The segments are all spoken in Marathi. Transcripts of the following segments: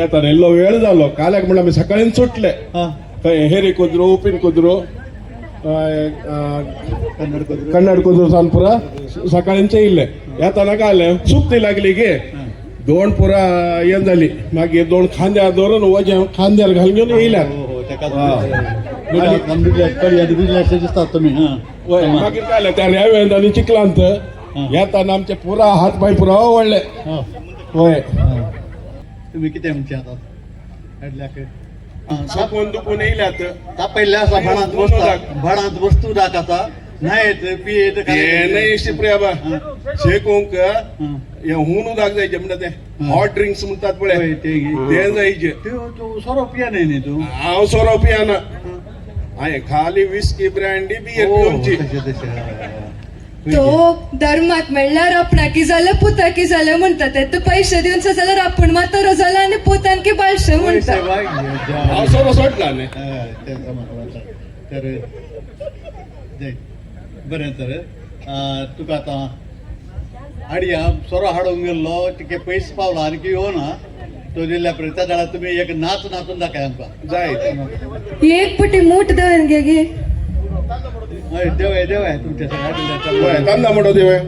येताना इल्लो वेळ जालो काल्याक म्हणल्यार आमी सकाळीन सुटले थंय हेरी कुद्रू उपिन कुद्रू कन्नड कुद्रू सावन पुरा सकाळींचे येयले येताना काय जालें सुक्ती लागली गे दोन पुरा येन जाली मागीर दोन खांद्यार धरून वजें खांद्यार घालून घेवन येयल्यात मागीर काय जालें त्या रेंवेंत आनी चिखलांत येताना आमचे पुरा हात पाय पुरा ओवळ्ळे होय तुम्ही किती आमचे आता सापून दुखून येयल्यात तापयल्ल्या असा भाडांत वस्तू दाखवता न्हायत पियेत नाही शिप्रियाबा शेकूंक हे हुन उदक जायचे म्हणटा ते हॉट ड्रिंक्स म्हणटात पळय ते जायचे सोरो पिया न्ही तू हांव सोरो पियाना हांवें खाली विस्की ब्रँडी बियर पिवची तो धर्माक म्हणल्यार आपणाकी जाल्यार पुताकी जाल्यार म्हणटा ते तू पैसे दिवन जाल्यार आपण मातोरो जाला आनी पोतानकी बाळशे म्हणटा हांव सोरो सोडला न्ही तर बरें तर तुका आतां हाडया सोरो हाडूंक गेल्लो तिके पयस पावला आनी येवना तो दिल्ल्या त्या जाल्यार तुमी एक नाच नाचून दाखय आमकां जाय एक पटी मूठ दवन घे गे हय देवय देवय तुमच्या सगळ्या तांदा म्हणतो देवय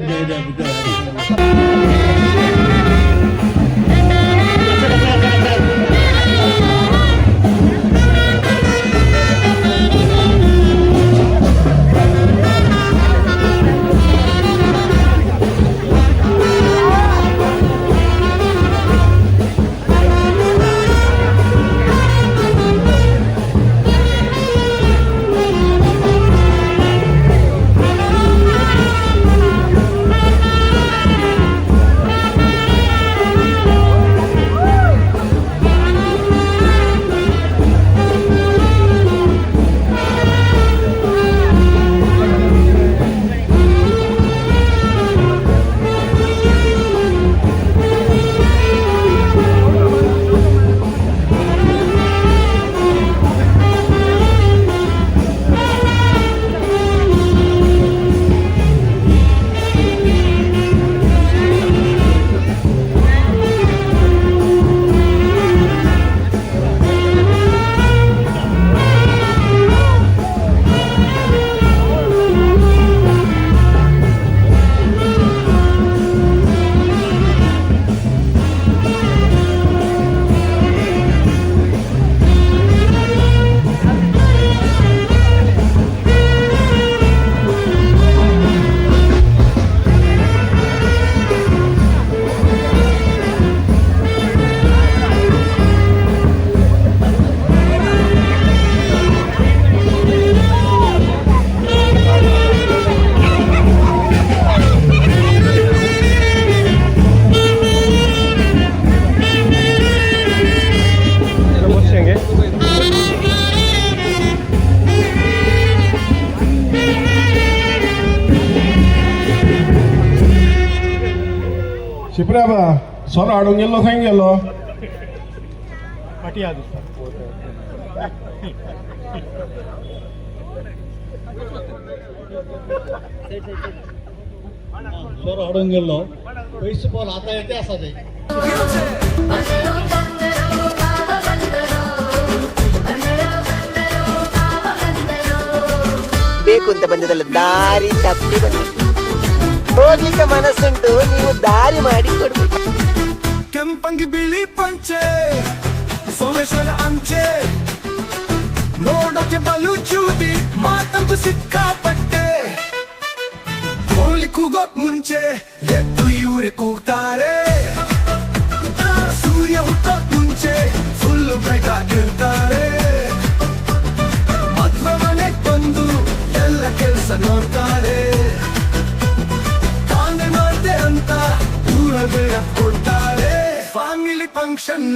शिप्रियाबा सोरो हाडूंक गेल्लो खंय गेलो सोरो हाडूंक गेल्लो पयस पावला आतां येते आसा ते ಬೇಕುಂತ ಬಂದದಲ್ಲ ದಾರಿ ತಪ್ಪಿ ಬಂದ ಹೋಗ್ಲಿಕ್ಕೆ ಮನಸ್ಸುಂಟು ನೀವು ದಾರಿ ಮಾಡಿ ಕೊಡ್ಬೇಕು ಕೆಂಪಂಗಿ ಬಿಳಿ ಪಂಚೆ ಸೋಮೇಶ್ವರ ಅಂಚೆ ನೋಡಕ್ಕೆ ಬಲು ಚೂಟಿ ಮಾತಂದು ಸಿಕ್ಕಾಪಟ್ಟೆ ಕೋಳಿ ಕೂಗೋಕ್ ಮುಂಚೆ ಎದ್ದು ಇವ್ರೆ ಕೂಗ್ತಾರೆ ಸೂರ್ಯ ಹುಟ್ಟೋಕ್ ಮುಂಚೆ ಫುಲ್ ಬ್ರೈಟ್ ಆಗಿರ್ತಾರೆ ಮದ್ವೆ ಮನೆಗ್ ಬಂದು ಎಲ್ಲ ಕೆಲ್ಸ ನೋಡ್ತಾರೆ ತಾನೆ ಮಾಡ್ದೆ ಅಂತ ದೂರ ಬೇಡ ಕೊಡ್ತಾರೆ ಫ್ಯಾಮಿಲಿ ಫಂಕ್ಷನ್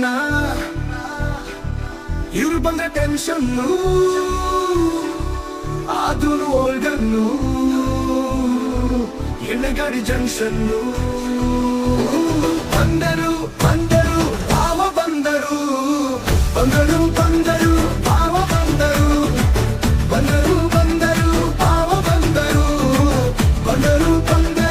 ಇವ್ರು ಬಂದ್ರೆ ಟೆನ್ಷನ್ನು ಅದೂನು ಓಲ್ಡನ್ನು ಎಣ್ಣೆಗಾಡಿ ಜಂಕ್ಷನ್ನು ಬಂದರು ಬಂದರು ಭಾವ ಬಂದರು ಬಂದರು ಬಂದರು ಭಾವ ಬಂದರು ಬಂದರು ಬಂದರು ಭಾವ ಬಂದರು ಬಂದರು ಬಂದರು